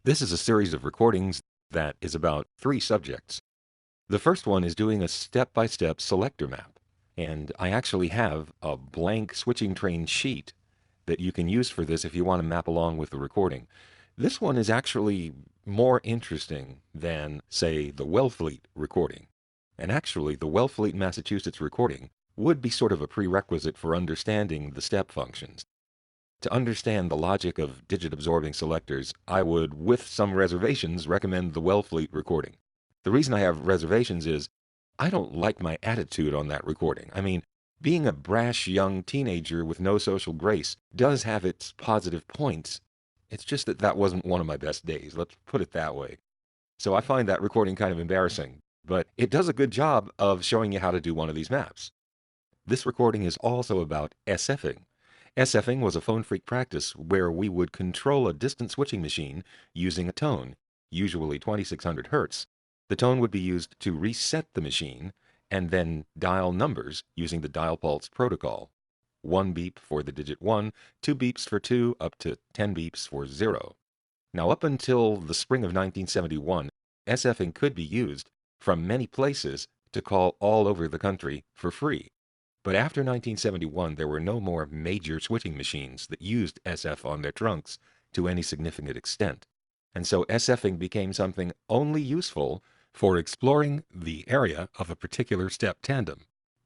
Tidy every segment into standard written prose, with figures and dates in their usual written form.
This is a series of recordings that is about 3 subjects. The first one is doing a step-by-step selector map, and I actually have a blank switching train sheet that you can use for this if you want to map along with the recording. This one is actually more interesting than, say, the Wellfleet recording. And actually, the Wellfleet, Massachusetts recording would be sort of a prerequisite for understanding the step functions. To understand the logic of digit-absorbing selectors, I would, with some reservations, recommend the Wellfleet recording. The reason I have reservations is I don't like my attitude on that recording. I mean, being a brash young teenager with no social grace does have its positive points. It's just that that wasn't one of my best days, let's put it that way. So I find that recording kind of embarrassing, but it does a good job of showing you how to do one of these maps. This recording is also about SFing. SFing was a phone freak practice where we would control a distant switching machine using a tone, usually 2600 Hertz. The tone would be used to reset the machine and then dial numbers using the dial pulse protocol. 1 beep for the digit 1, 2 beeps for 2, up to 10 beeps for 0. Now, up until the spring of 1971, SFing could be used from many places to call all over the country for free. But after 1971, there were no more major switching machines that used SF on their trunks to any significant extent. And so SFing became something only useful for exploring the area of a particular step tandem.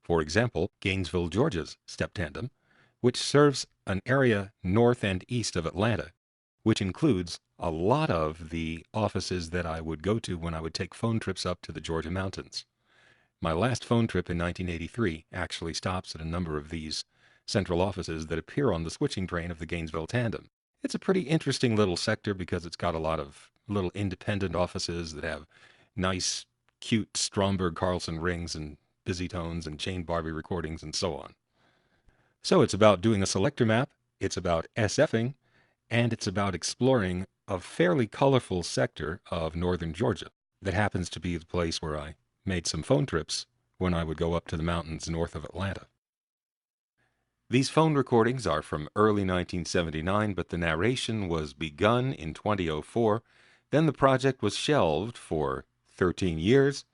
For example, Gainesville, Georgia's step tandem, which serves an area north and east of Atlanta, which includes a lot of the offices that I would go to when I would take phone trips up to the Georgia mountains. My last phone trip in 1983 actually stops at a number of these central offices that appear on the switching train of the Gainesville Tandem. It's a pretty interesting little sector because it's got a lot of little independent offices that have nice, cute Stromberg Carlson rings and busy tones and Chain Barbie recordings and so on. So it's about doing a selector map, it's about SFing, and it's about exploring a fairly colorful sector of northern Georgia that happens to be the place where I made some phone trips when I would go up to the mountains north of Atlanta. These phone recordings are from early 1979, but the narration was begun in 2004. Then the project was shelved for 13 years,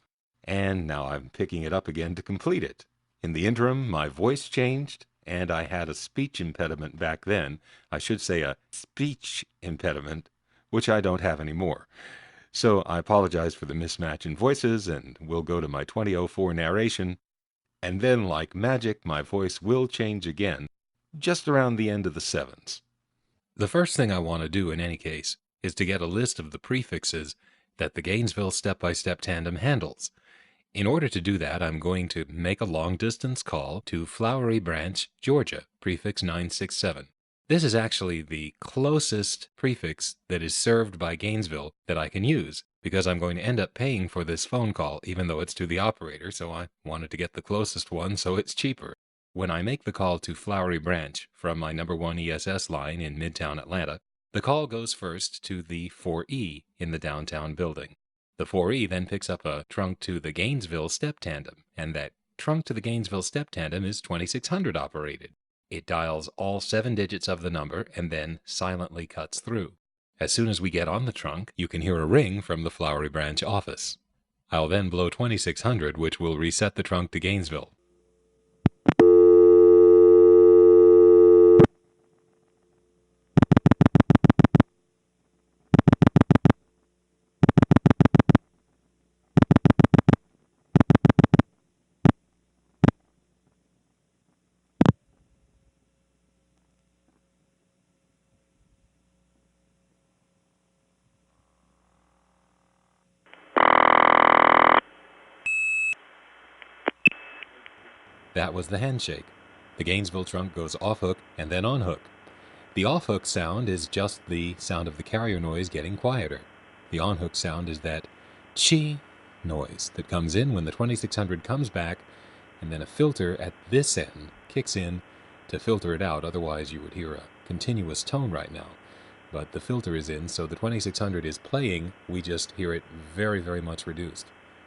and now I'm picking it up again to complete it. In the interim, my voice changed, and I had a speech impediment back then. I should say a speech impediment, which I don't have anymore. So I apologize for the mismatch in voices, and we'll go to my 2004 narration, and then, like magic, my voice will change again, just around the end of the 7s. The first thing I want to do in any case is to get a list of the prefixes that the Gainesville step-by-step tandem handles. In order to do that, I'm going to make a long-distance call to Flowery Branch, Georgia, prefix 967. This is actually the closest prefix that is served by Gainesville that I can use, because I'm going to end up paying for this phone call, even though it's to the operator, so I wanted to get the closest one so it's cheaper. When I make the call to Flowery Branch from my number 1 ESS line in Midtown Atlanta, the call goes first to the 4E in the downtown building. The 4E then picks up a trunk to the Gainesville step tandem, and that trunk to the Gainesville step tandem is 2600 operated. It dials all 7 digits of the number and then silently cuts through. As soon as we get on the trunk, you can hear a ring from the Flowery Branch office. I'll then blow 2600, which will reset the trunk to Gainesville. That was the handshake. The Gainesville trunk goes off-hook and then on-hook. The off-hook sound is just the sound of the carrier noise getting quieter. The on-hook sound is that chi noise that comes in when the 2600 comes back, and then a filter at this end kicks in to filter it out. Otherwise you would hear a continuous tone right now. But the filter is in, so the 2600 is playing, we just hear it very, very much reduced.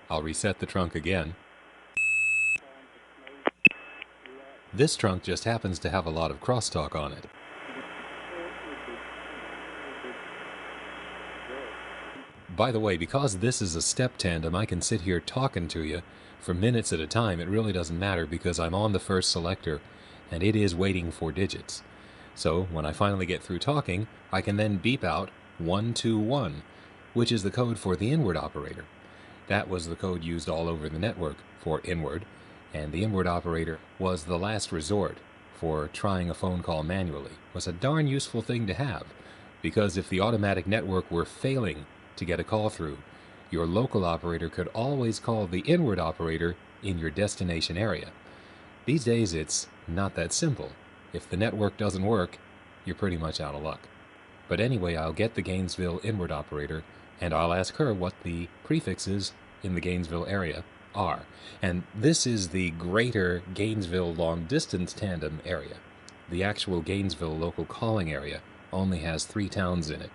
I'll reset the trunk again. This trunk just happens to have a lot of crosstalk on it. By the way, because this is a step tandem, I can sit here talking to you for minutes at a time. It really doesn't matter because I'm on the first selector and it is waiting for digits. So when I finally get through talking, I can then beep out 121, which is the code for the inward operator. That was the code used all over the network for inward, and the inward operator was the last resort for trying a phone call manually. It was a darn useful thing to have, because if the automatic network were failing to get a call through, your local operator could always call the inward operator in your destination area. These days it's not that simple. If the network doesn't work, you're pretty much out of luck. But anyway, I'll get the Gainesville inward operator, and I'll ask her what the prefixes in the Gainesville area are. And this is the greater Gainesville long-distance tandem area. The actual Gainesville local calling area only has 3 towns in it.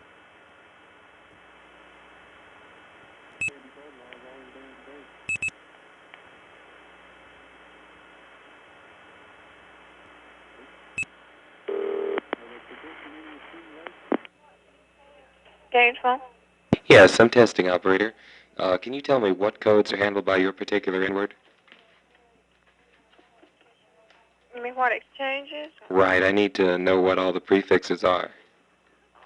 Gainesville? Yes, I'm testing, operator. Can you tell me what codes are handled by your particular inward? You mean what exchanges? Right, I need to know what all the prefixes are.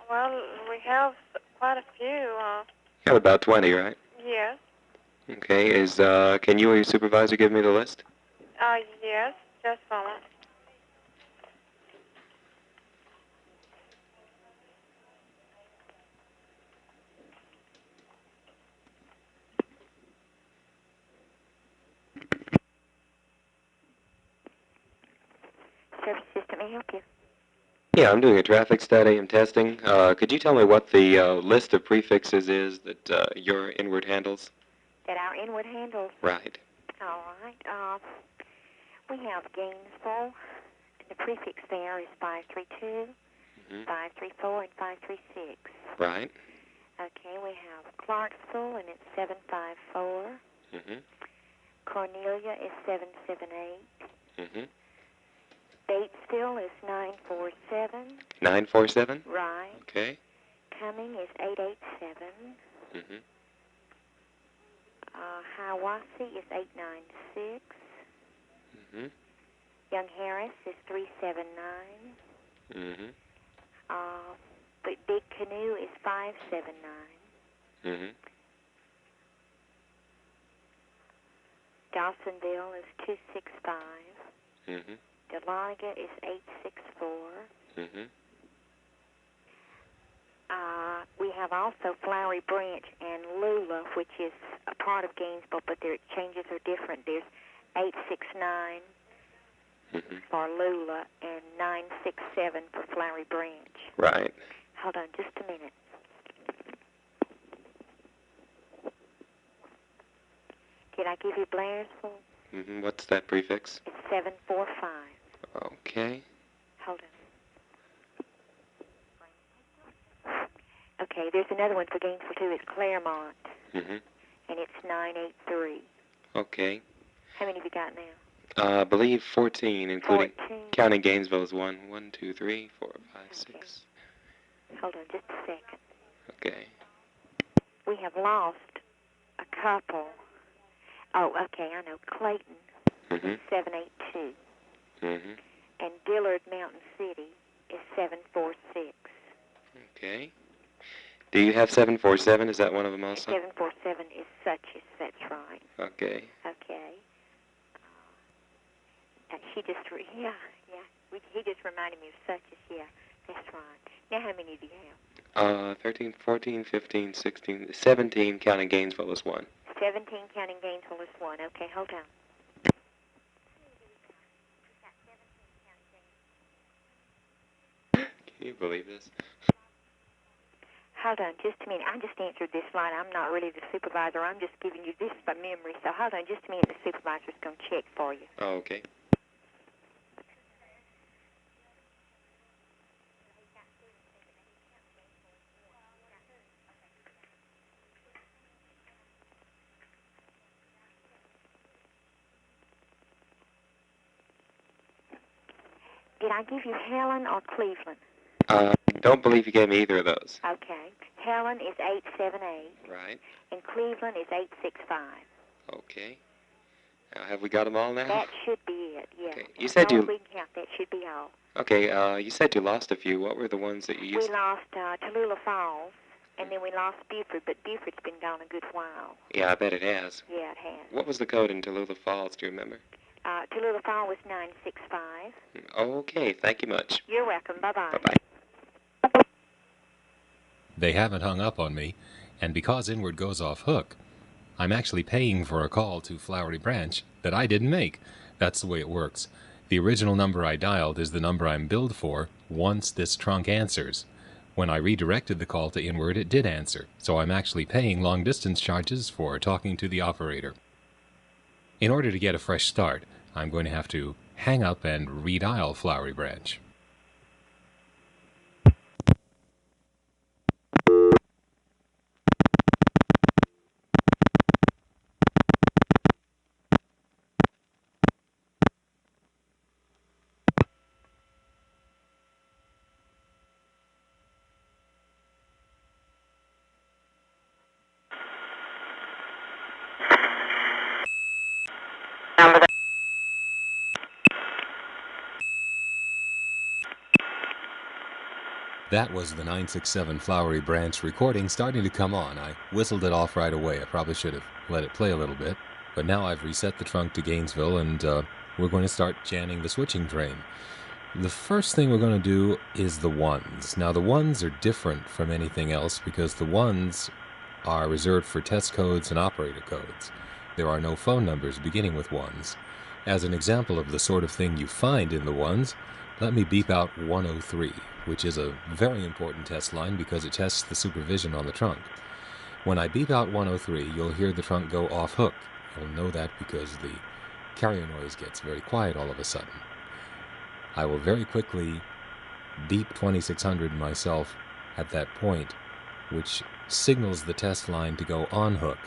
Well, we have quite a few. You have about 20, right? Yes. Okay, can you or your supervisor give me the list? Yes. Just a moment. Service system, may I help you? Yeah, I'm doing a traffic study. I'm testing. Could you tell me what the list of prefixes is that your inward handles? That our inward handles? Right. All right. We have Gainesville. The prefix there is 532, 534, and 536. Right. Okay, we have Clarksville, and it's 754. Cornelia is 778. Batesville is 947. 947? Right. Okay. Cumming is 887. Hiawassee is 896. Young Harris is 379. But Big Canoe is 579. Dawsonville is 265. Dahlonega is 864. We have also Flowery Branch and Lula, which is a part of Gainesville, but their changes are different. There's 869 for Lula and 967 for Flowery Branch. Right. Hold on just a minute. Did I give you Blairsville? What's that prefix? It's 745. Okay. Hold on. Okay, there's another one for Gainesville, too. It's Claremont. And it's 983. Okay. How many have you got now? I believe 14, including 14. counting Gainesville as 1. 1, 2, 3, 4, 5, 6. Hold on just a second. Okay. We have lost a couple. Oh, okay, I know. Clayton is 782. And Dillard Mountain City is 746. Okay. Do you have 747? Is that one of them also? 747 is Suches, that's right. Okay. Okay. He just reminded me of Suches, yeah, that's right. Now how many do you have? 13, 14, 15, 16, 17 counting Gainesville as 1. 17 counting Gainesville is 1. Okay, hold on. Can you believe this? Hold on just a minute. I just answered this line. I'm not really the supervisor. I'm just giving you this by memory. So hold on just a minute. The supervisor's going to check for you. Oh, okay. Did I give you Helen or Cleveland? Don't believe you gave me either of those. Okay. Helen is 878. Right. And Cleveland is 865. Okay. Now, have we got them all now? That should be it, yeah. Okay. You said we can count. That should be all. Okay, you said you lost a few. What were the ones that you used? We lost Tallulah Falls, and then we lost Buford, but Buford's been gone a good while. Yeah, I bet it has. Yeah, it has. What was the code in Tallulah Falls, do you remember? Tallulah Falls was 965. Okay, thank you much. You're welcome. Bye-bye. Bye-bye. They haven't hung up on me, and because Inward goes off hook, I'm actually paying for a call to Flowery Branch that I didn't make. That's the way it works. The original number I dialed is the number I'm billed for once this trunk answers. When I redirected the call to Inward, it did answer, so I'm actually paying long-distance charges for talking to the operator. In order to get a fresh start, I'm going to have to hang up and redial Flowery Branch. That was the 967 Flowery Branch recording starting to come on. I whistled it off right away. I probably should have let it play a little bit. But now I've reset the trunk to Gainesville, and we're going to start jamming the switching train. The first thing we're going to do is the ones. Now, the ones are different from anything else because the ones are reserved for test codes and operator codes. There are no phone numbers beginning with ones. As an example of the sort of thing you find in the ones, let me beep out 103, which is a very important test line because it tests the supervision on the trunk. When I beep out 103, you'll hear the trunk go off hook. You'll know that because the carrier noise gets very quiet all of a sudden. I will very quickly beep 2600 myself at that point, which signals the test line to go on hook.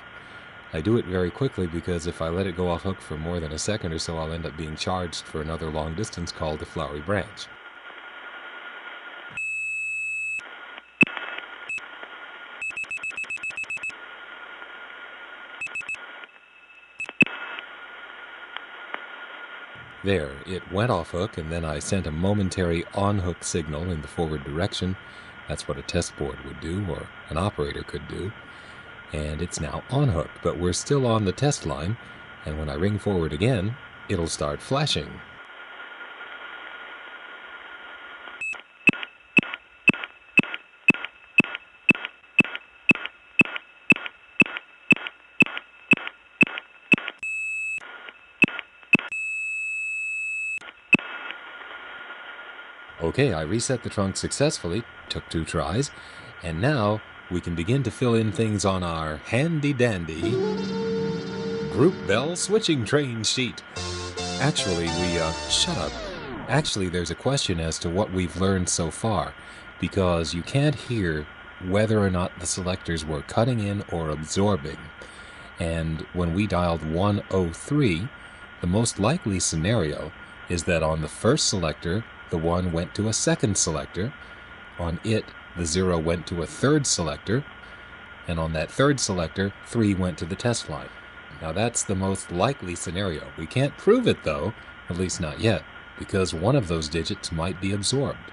I do it very quickly because if I let it go off hook for more than a second or so, I'll end up being charged for another long-distance call to Flowery Branch. There, it went off hook, and then I sent a momentary on-hook signal in the forward direction. That's what a test board would do, or an operator could do. And it's now on hook, but we're still on the test line, and when I ring forward again, it'll start flashing. Okay, I reset the trunk successfully, took 2 tries, and now we can begin to fill in things on our handy-dandy group bell switching train sheet. Actually, shut up. Actually, there's a question as to what we've learned so far, because you can't hear whether or not the selectors were cutting in or absorbing. And when we dialed 103, the most likely scenario is that on the first selector, the 1 went to a second selector, on it, the 0 went to a third selector, and on that third selector, 3 went to the test line. Now that's the most likely scenario. We can't prove it though, at least not yet, because one of those digits might be absorbed.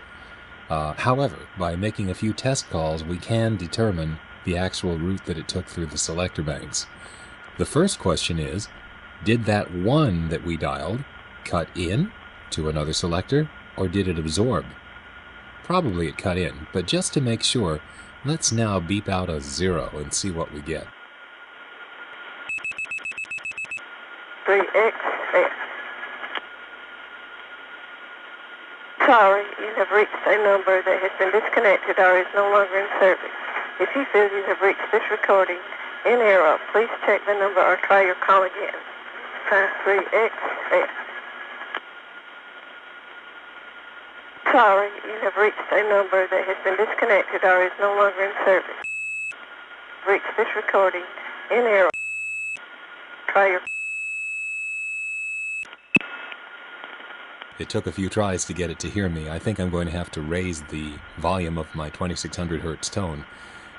However, by making a few test calls, we can determine the actual route that it took through the selector banks. The first question is, did that 1 that we dialed cut in to another selector, or did it absorb? Probably it cut in, but just to make sure, let's now beep out a 0 and see what we get. 3X. Sorry, you have reached a number that has been disconnected or is no longer in service. If you feel you have reached this recording in error, please check the number or try your call again. 3X. Sorry, you have reached a number that has been disconnected or is no longer in service. Reached this recording in error. Try your... It took a few tries to get it to hear me. I think I'm going to have to raise the volume of my 2600 hertz tone.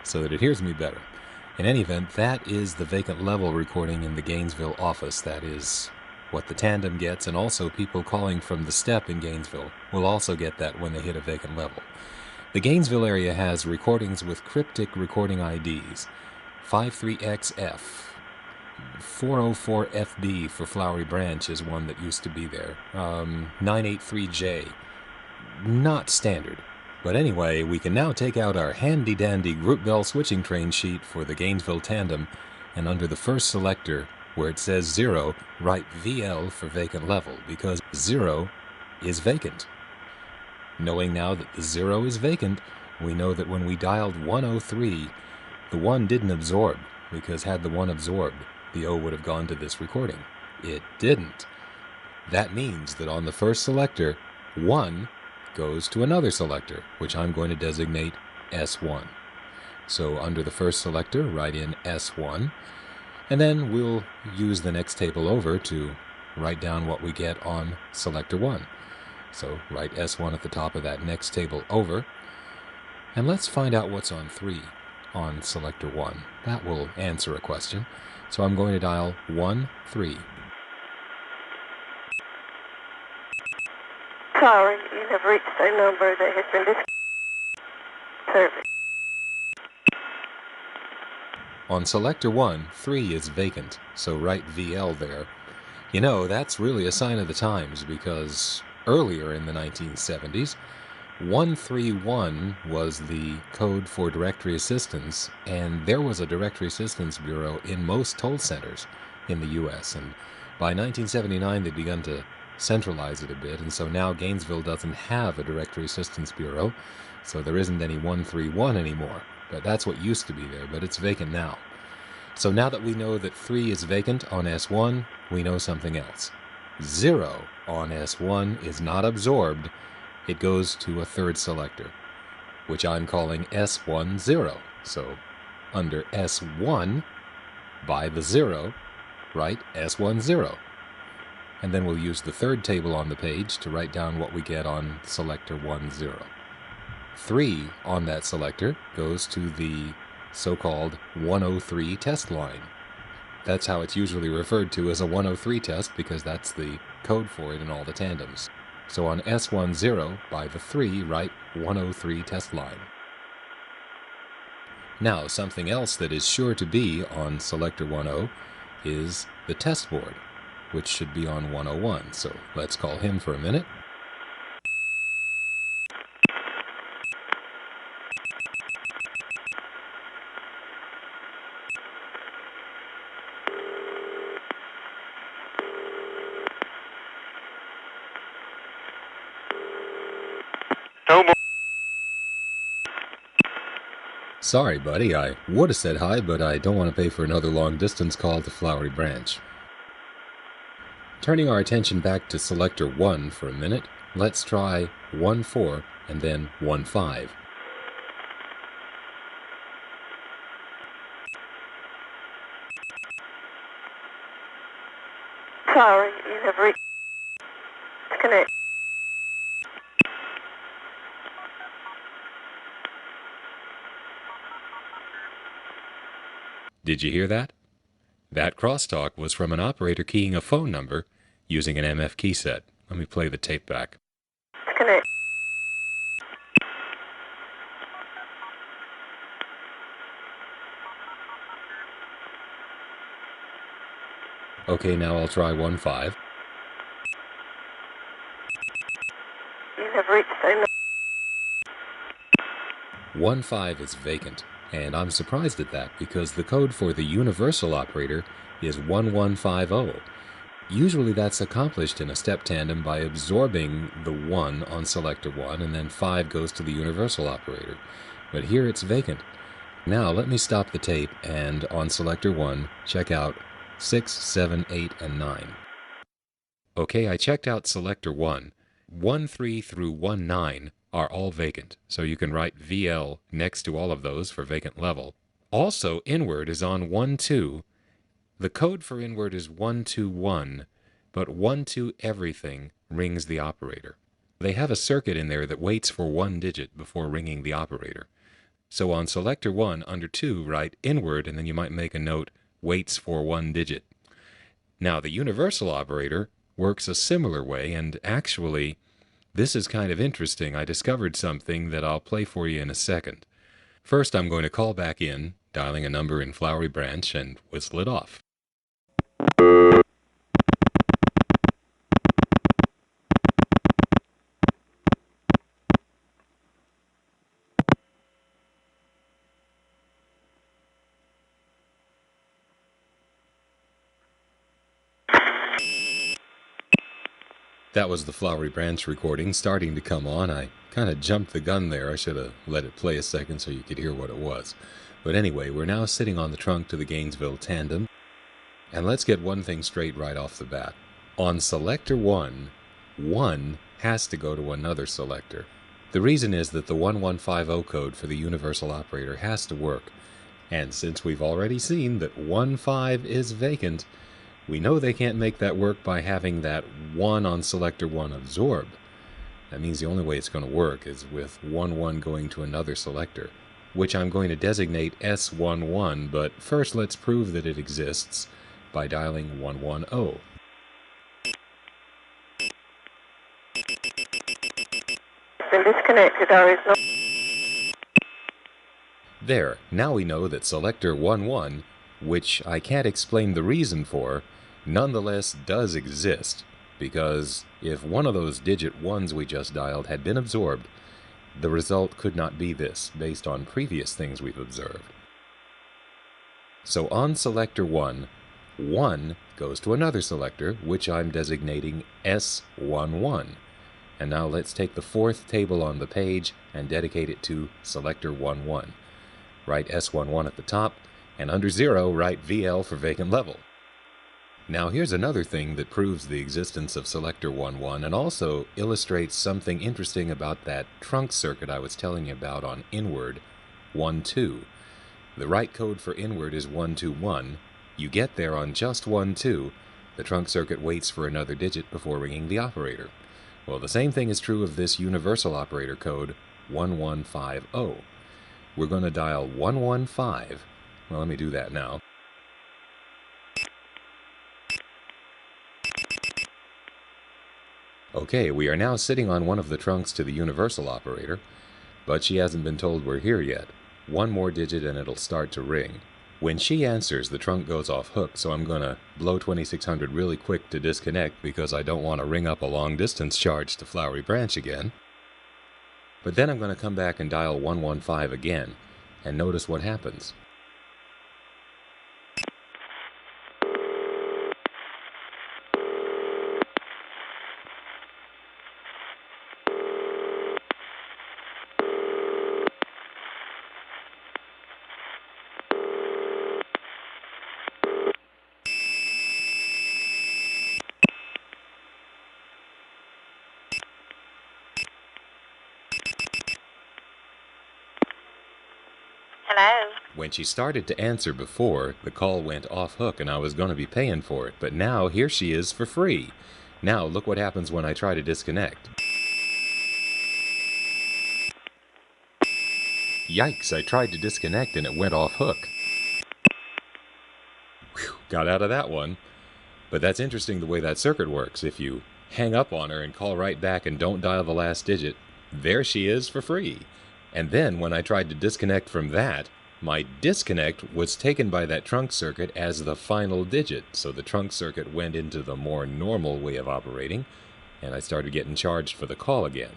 so that it hears me better. In any event, that is the vacant level recording in the Gainesville office. That is what the Tandem gets, and also people calling from the step in Gainesville will also get that when they hit a vacant level. The Gainesville area has recordings with cryptic recording IDs. 53XF, 404FB for Flowery Branch is one that used to be there. 983J, not standard. But anyway, we can now take out our handy-dandy group bell switching train sheet for the Gainesville Tandem, and under the first selector, where it says 0, write VL for vacant level, because 0 is vacant. Knowing now that the 0 is vacant, we know that when we dialed 103, the 1 didn't absorb, because had the 1 absorbed, the O would have gone to this recording. It didn't. That means that on the first selector, 1 goes to another selector, which I'm going to designate S1. So under the first selector, write in S1, and then we'll use the next table over to write down what we get on selector 1. So write S1 at the top of that next table over, and let's find out what's on 3 on selector 1. That will answer a question. So I'm going to dial 1, 3. Sorry, you have reached a number that has been disconnected. Service. On selector 1, 3 is vacant, so write VL there. You know, that's really a sign of the times, because earlier in the 1970s, 131 was the code for directory assistance, and there was a directory assistance bureau in most toll centers in the U.S., and by 1979 they'd begun to centralize it a bit, and so now Gainesville doesn't have a directory assistance bureau, so there isn't any 131 anymore. But that's what used to be there, but it's vacant now. So now that we know that 3 is vacant on S1, we know something else. 0 on S1 is not absorbed. It goes to a third selector, which I'm calling S10. So under S1, by the 0, write S10. And then we'll use the third table on the page to write down what we get on selector 10. 3 on that selector goes to the so-called 103 test line. That's how it's usually referred to as a 103 test, because that's the code for it in all the tandems. So on S10, by the 3, write 103 test line. Now, something else that is sure to be on selector 10 is the test board, which should be on 101. So let's call him for a minute. Sorry, buddy, I would have said hi, but I don't want to pay for another long-distance call to Flowery Branch. Turning our attention back to selector 1 for a minute, let's try 1-4 and then 1-5. Sorry, you have reached disconnect. Did you hear that? That crosstalk was from an operator keying a phone number using an MF key set. Let me play the tape back. Disconnect. Okay, now I'll try 1-5. You have reached a number. 1-5 is vacant, and I'm surprised at that because the code for the universal operator is 1150. Usually that's accomplished in a step tandem by absorbing the 1 on selector 1, and then 5 goes to the universal operator. But here it's vacant. Now let me stop the tape and on selector 1 check out 6, 7, 8, and 9. Okay, I checked out selector 1. 1-3 through 1-9 are all vacant, so you can write VL next to all of those for vacant level. Also, inward is on 1-2. The code for inward is 1-2-1, but 1-2 everything rings the operator. They have a circuit in there that waits for one digit before ringing the operator. So on selector 1, under 2, write inward, and then you might make a note, waits for 1 digit. Now, the universal operator works a similar way, and actually, this is kind of interesting. I discovered something that I'll play for you in a second. First, I'm going to call back in, dialing a number in Flowery Branch, and whistle it off. That was the Flowery Branch recording starting to come on. I kind of jumped the gun there. I should have let it play a second so you could hear what it was. But anyway, we're now sitting on the trunk to the Gainesville Tandem. And let's get one thing straight right off the bat. On selector 1, 1 has to go to another selector. The reason is that the 1150 code for the universal operator has to work. And since we've already seen that 15 is vacant, we know they can't make that work by having that 1 on selector 1 absorb. That means the only way it's going to work is with 11 going to another selector, which I'm going to designate S11, but first let's prove that it exists by dialing 110. Been disconnected. There is no... There, now we know that selector 11, which I can't explain the reason for, nonetheless does exist, because if one of those digit 1s we just dialed had been absorbed, the result could not be this, based on previous things we've observed. So on selector 1, 1 goes to another selector, which I'm designating S11. And now let's take the fourth table on the page and dedicate it to selector 11. Write S11 at the top, and under 0 write VL for vacant level. Now here's another thing that proves the existence of selector 11 and also illustrates something interesting about that trunk circuit I was telling you about on inward 12. The right code for inward is 121. You get there on just 12. The trunk circuit waits for another digit before ringing the operator. Well, the same thing is true of this universal operator code 1150. We're going to dial 115. Well, let me do that now. Okay, we are now sitting on one of the trunks to the universal operator, but she hasn't been told we're here yet. One more digit and it'll start to ring. When she answers, the trunk goes off hook, so I'm going to blow 2600 really quick to disconnect because I don't want to ring up a long-distance charge to Flowery Branch again. But then I'm going to come back and dial 115 again, and notice what happens. Hello? When she started to answer before, the call went off hook and I was going to be paying for it. But now, here she is for free. Now, look what happens when I try to disconnect. Yikes, I tried to disconnect and it went off hook. Whew, got out of that one. But that's interesting the way that circuit works. If you hang up on her and call right back and don't dial the last digit, there she is for free. And then when I tried to disconnect from that, my disconnect was taken by that trunk circuit as the final digit. So the trunk circuit went into the more normal way of operating, and I started getting charged for the call again.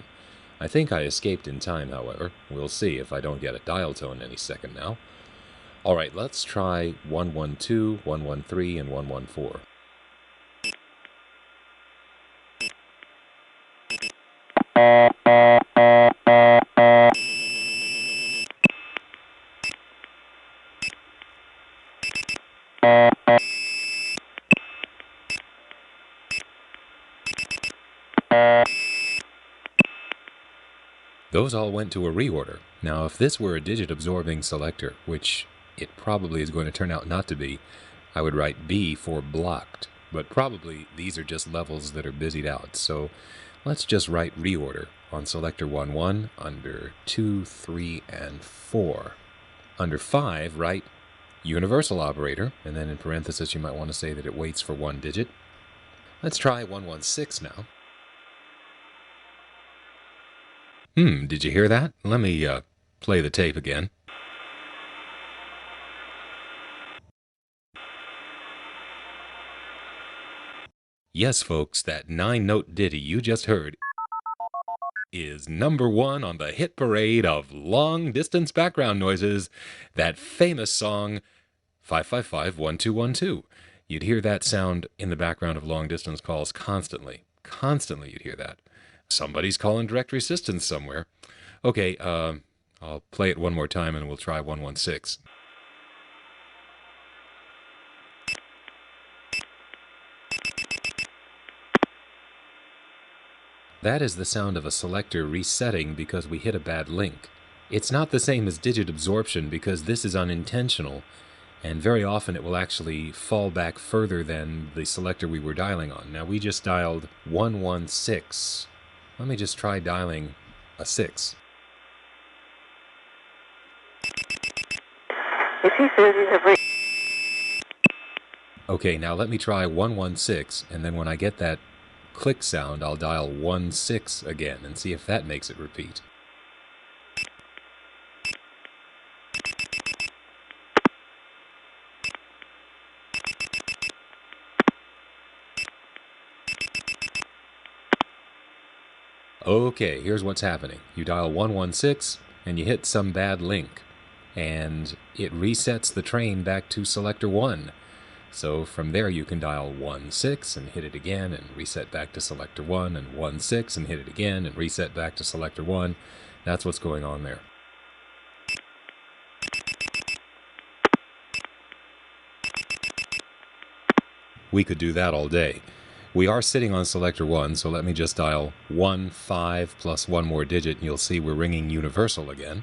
I think I escaped in time, however. We'll see if I don't get a dial tone any second now. All right, let's try 112, 113, and 114. Those all went to a reorder. Now, if this were a digit-absorbing selector, which it probably is going to turn out not to be, I would write B for blocked. But probably these are just levels that are busied out, so let's just write reorder. on selector 1-1 under 2, 3, and 4. Under 5, write universal operator, and then in parentheses you might want to say that it waits for one digit. Let's try 116 now. Did you hear that? Let me play the tape again. Yes, folks, that 9-note ditty you just heard is number 1 on the hit parade of long-distance background noises, that famous song 555-1212. You'd hear that sound in the background of long-distance calls constantly. Constantly you'd hear that. Somebody's calling directory assistance somewhere. Okay, I'll play it one more time and we'll try 116. That is the sound of a selector resetting because we hit a bad link. It's not the same as digit absorption because this is unintentional, and very often it will actually fall back further than the selector we were dialing on. Now we just dialed 116. Let me just try dialing a 6. If you feel you have reached... Okay, now let me try 116, and then when I get that click sound, I'll dial 16 again and see if that makes it repeat. Okay, here's what's happening. You dial 116 and you hit some bad link, and it resets the train back to selector 1. So from there you can dial 16 and hit it again and reset back to selector 1, and 16 and hit it again and reset back to selector 1. That's what's going on there. We could do that all day. We are sitting on selector 1, so let me just dial 15 plus one more digit and you'll see we're ringing universal again.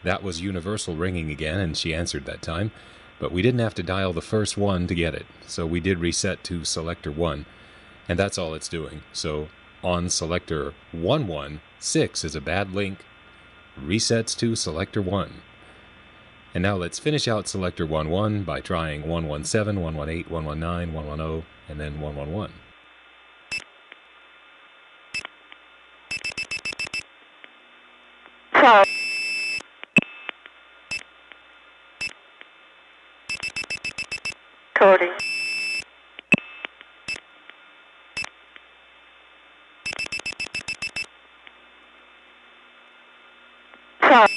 That was universal ringing again, and she answered that time, but we didn't have to dial the first one to get it, so we did reset to selector 1, and that's all it's doing. So on selector 116 is a bad link, resets to selector 1. And now let's finish out selector 11 by trying 117, 118, 119, 110, and then 111. Recording. Sorry.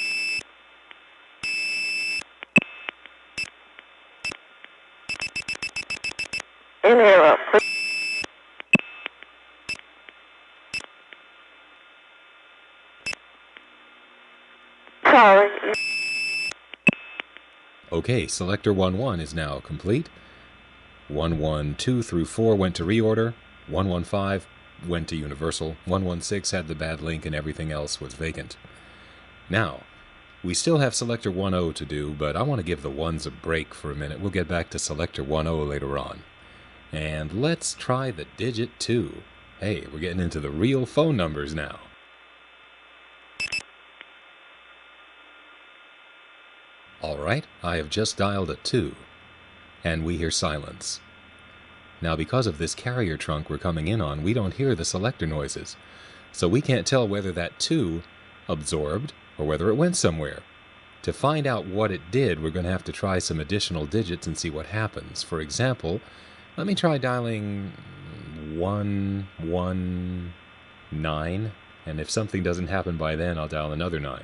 Interrupt. Sorry. Okay, selector 11 is now complete. 112 through 4 went to reorder, 115 went to universal, 116 had the bad link, and everything else was vacant. Now, we still have selector 10 to do, but I want to give the ones a break for a minute. We'll get back to selector 10 later on. And let's try the digit 2. Hey, we're getting into the real phone numbers now. Alright, I have just dialed a 2, and we hear silence. Now because of this carrier trunk we're coming in on, we don't hear the selector noises, so we can't tell whether that 2 absorbed or whether it went somewhere. To find out what it did, we're going to have to try some additional digits and see what happens. For example, let me try dialing 119, and if something doesn't happen by then, I'll dial another 9.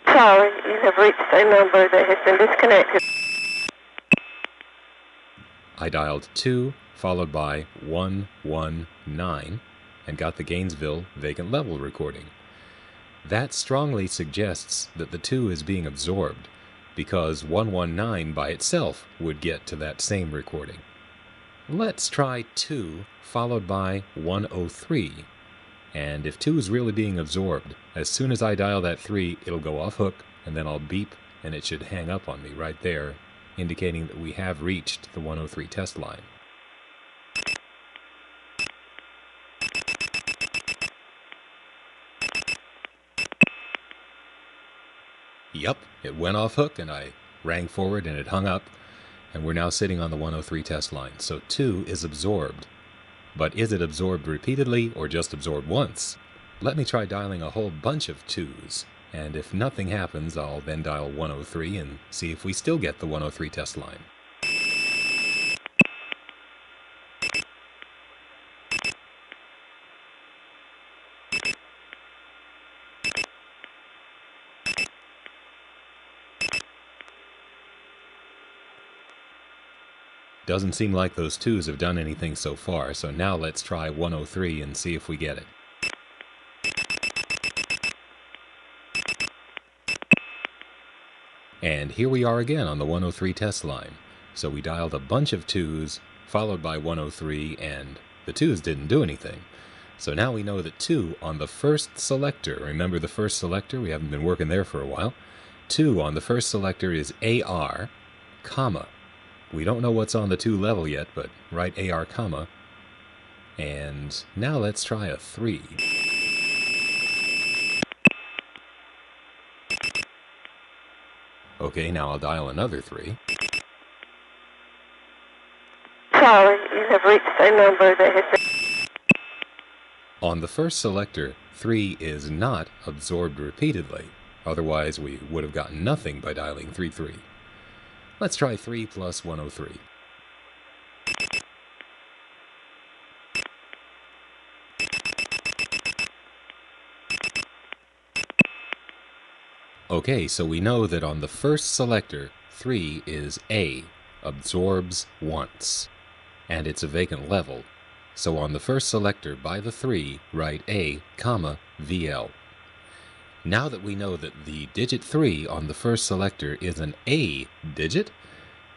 Sorry, you have reached a number that has been disconnected. I dialed 2, followed by 119, and got the Gainesville vacant level recording. That strongly suggests that the 2 is being absorbed, because 119 by itself would get to that same recording. Let's try 2 followed by 103. And if 2 is really being absorbed, as soon as I dial that 3, it'll go off hook, and then I'll beep, and it should hang up on me right there, indicating that we have reached the 103 test line. Yep, it went off hook, and I rang forward, and it hung up, and we're now sitting on the 103 test line. So 2 is absorbed. But is it absorbed repeatedly or just absorbed once? Let me try dialing a whole bunch of 2s, and if nothing happens, I'll then dial 103 and see if we still get the 103 test line. Doesn't seem like those 2s have done anything so far, so now let's try 103 and see if we get it. And here we are again on the 103 test line. So we dialed a bunch of 2s, followed by 103, and the 2s didn't do anything. So now we know that 2 on the first selector, remember the first selector? We haven't been working there for a while. 2 on the first selector is AR, comma. We don't know what's on the 2 level yet, but write AR, comma. And now let's try a 3. Okay, now I'll dial another 3. Sorry, you have reached a number that has been... On the first selector, 3 is not absorbed repeatedly. Otherwise, we would have gotten nothing by dialing 33. Let's try 3 plus 103. Okay, so we know that on the first selector, 3 is A, absorbs once, and it's a vacant level. So on the first selector, by the 3, write A, comma, VL. Now that we know that the digit 3 on the first selector is an A digit,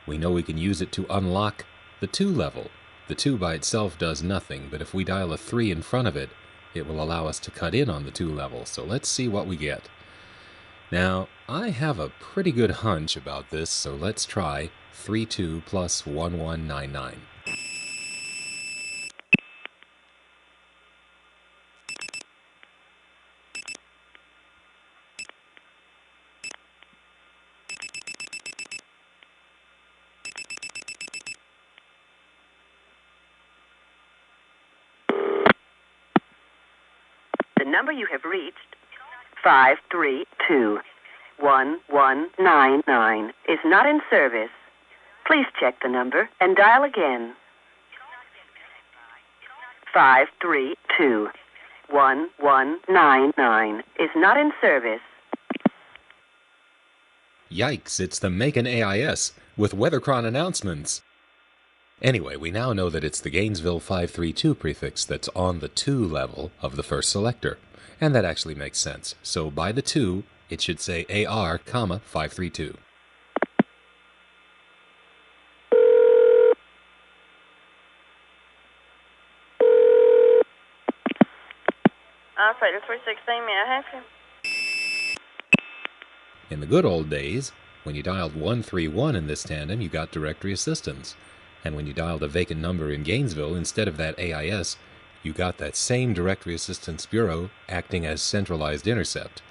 we know we can use it to unlock the 2 level. The 2 by itself does nothing, but if we dial a 3 in front of it, it will allow us to cut in on the 2 level. So let's see what we get. Now, I have a pretty good hunch about this, so let's try 32 plus 1199. The number you have reached, 532-1199, is not in service. Please check the number and dial again. 532-1199 is not in service. Yikes, it's the Macon AIS with Weathercron announcements. Anyway, we now know that it's the Gainesville 532 prefix that's on the 2 level of the first selector. And that actually makes sense. So by the 2, it should say AR, comma, 532. Operator 316, may I have you? In the good old days, when you dialed 131 in this tandem, you got directory assistance. And when you dialed a vacant number in Gainesville, instead of that AIS, you got that same Directory Assistance Bureau acting as centralized intercept.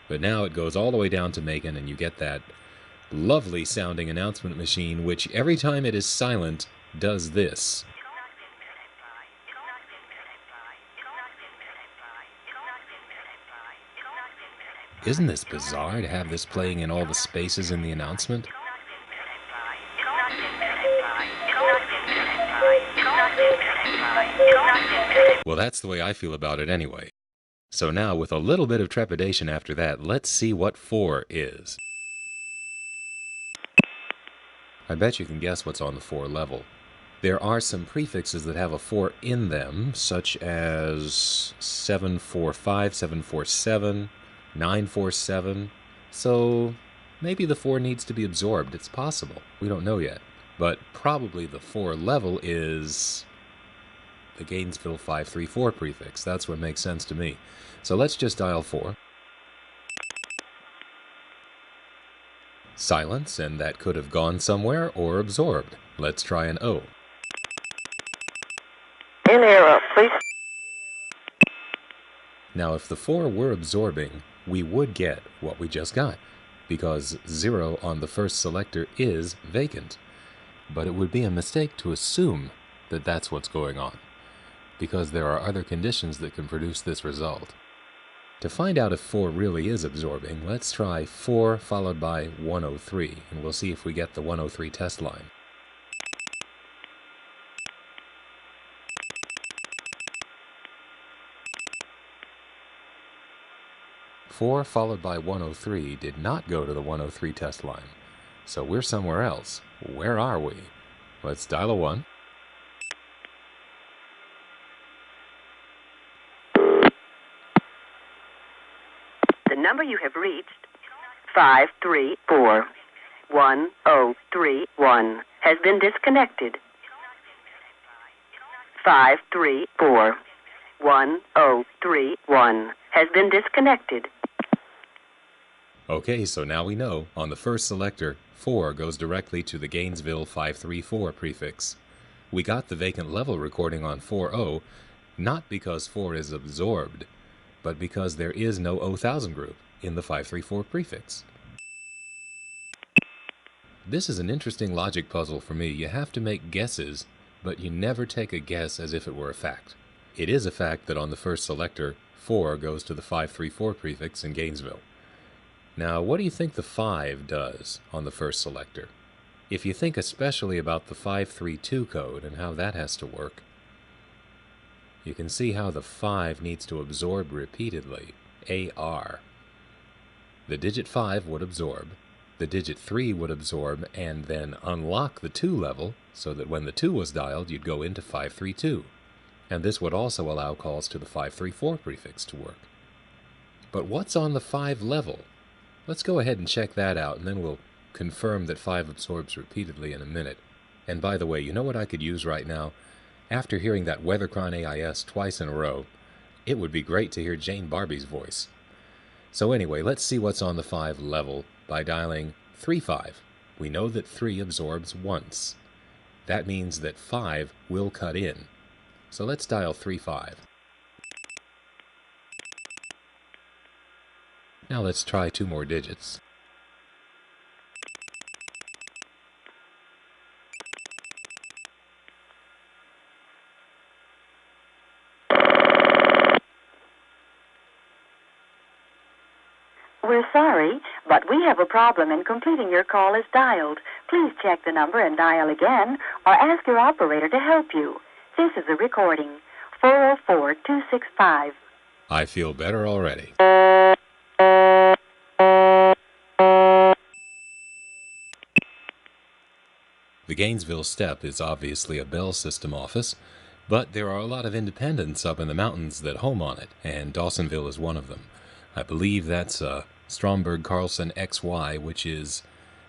But now it goes all the way down to Macon, and you get that lovely sounding announcement machine, which every time it is silent, does this. Isn't this bizarre to have this playing in all the spaces in the announcement? Well, that's the way I feel about it anyway. So now, with a little bit of trepidation after that, let's see what 4 is. I bet you can guess what's on the 4 level. There are some prefixes that have a 4 in them, such as 745, 747, 947. So maybe the 4 needs to be absorbed. It's possible. We don't know yet. But probably the 4 level is the Gainesville 534 prefix. That's what makes sense to me. So let's just dial 4. Silence, and that could have gone somewhere or absorbed. Let's try an O. In error, please. Now, if the 4 were absorbing, we would get what we just got, because 0 on the first selector is vacant. But it would be a mistake to assume that that's what's going on, because there are other conditions that can produce this result. To find out if 4 really is absorbing, let's try 4 followed by 103, and we'll see if we get the 103 test line. 4 followed by 103 did not go to the 103 test line. So we're somewhere else. Where are we? Let's dial a 1. The number you have reached, 534-1031, has been disconnected. 534-1031 has been disconnected. Okay, so now we know, on the first selector, 4 goes directly to the Gainesville 534 prefix. We got the vacant level recording on 4.0, not because 4 is absorbed, but because there is no 0,000 group in the 534 prefix. This is an interesting logic puzzle for me. You have to make guesses, but you never take a guess as if it were a fact. It is a fact that on the first selector, 4 goes to the 534 prefix in Gainesville. Now, what do you think the 5 does on the first selector? If you think especially about the 532 code and how that has to work, you can see how the 5 needs to absorb repeatedly, AR. The digit 5 would absorb, the digit 3 would absorb, and then unlock the 2 level, so that when the 2 was dialed, you'd go into 532. And this would also allow calls to the 534 prefix to work. But what's on the 5 level? Let's go ahead and check that out, and then we'll confirm that 5 absorbs repeatedly in a minute. And by the way, you know what I could use right now? After hearing that WeatherCron AIS twice in a row, it would be great to hear Jane Barbie's voice. So anyway, let's see what's on the 5 level by dialing 35. We know that 3 absorbs once. That means that 5 will cut in. So let's dial 35. Now let's try 2 more digits. We're sorry, but we have a problem in completing your call as dialed. Please check the number and dial again, or ask your operator to help you. This is a recording. 404-265. I feel better already. The Gainesville STEP is obviously a Bell System office, but there are a lot of independents up in the mountains that home on it, and Dawsonville is one of them. I believe that's a Stromberg Carlson XY, which is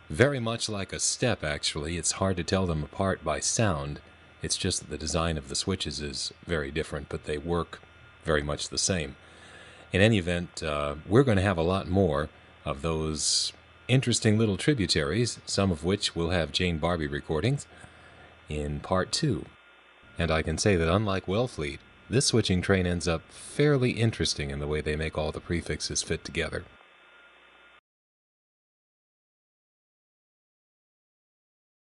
very much like a STEP, actually. It's hard to tell them apart by sound. It's just that the design of the switches is very different, but they work very much the same. In any event, we're going to have a lot more of those interesting little tributaries, some of which will have Jane Barbie recordings, in part 2. And I can say that unlike Wellfleet, this switching train ends up fairly interesting in the way they make all the prefixes fit together.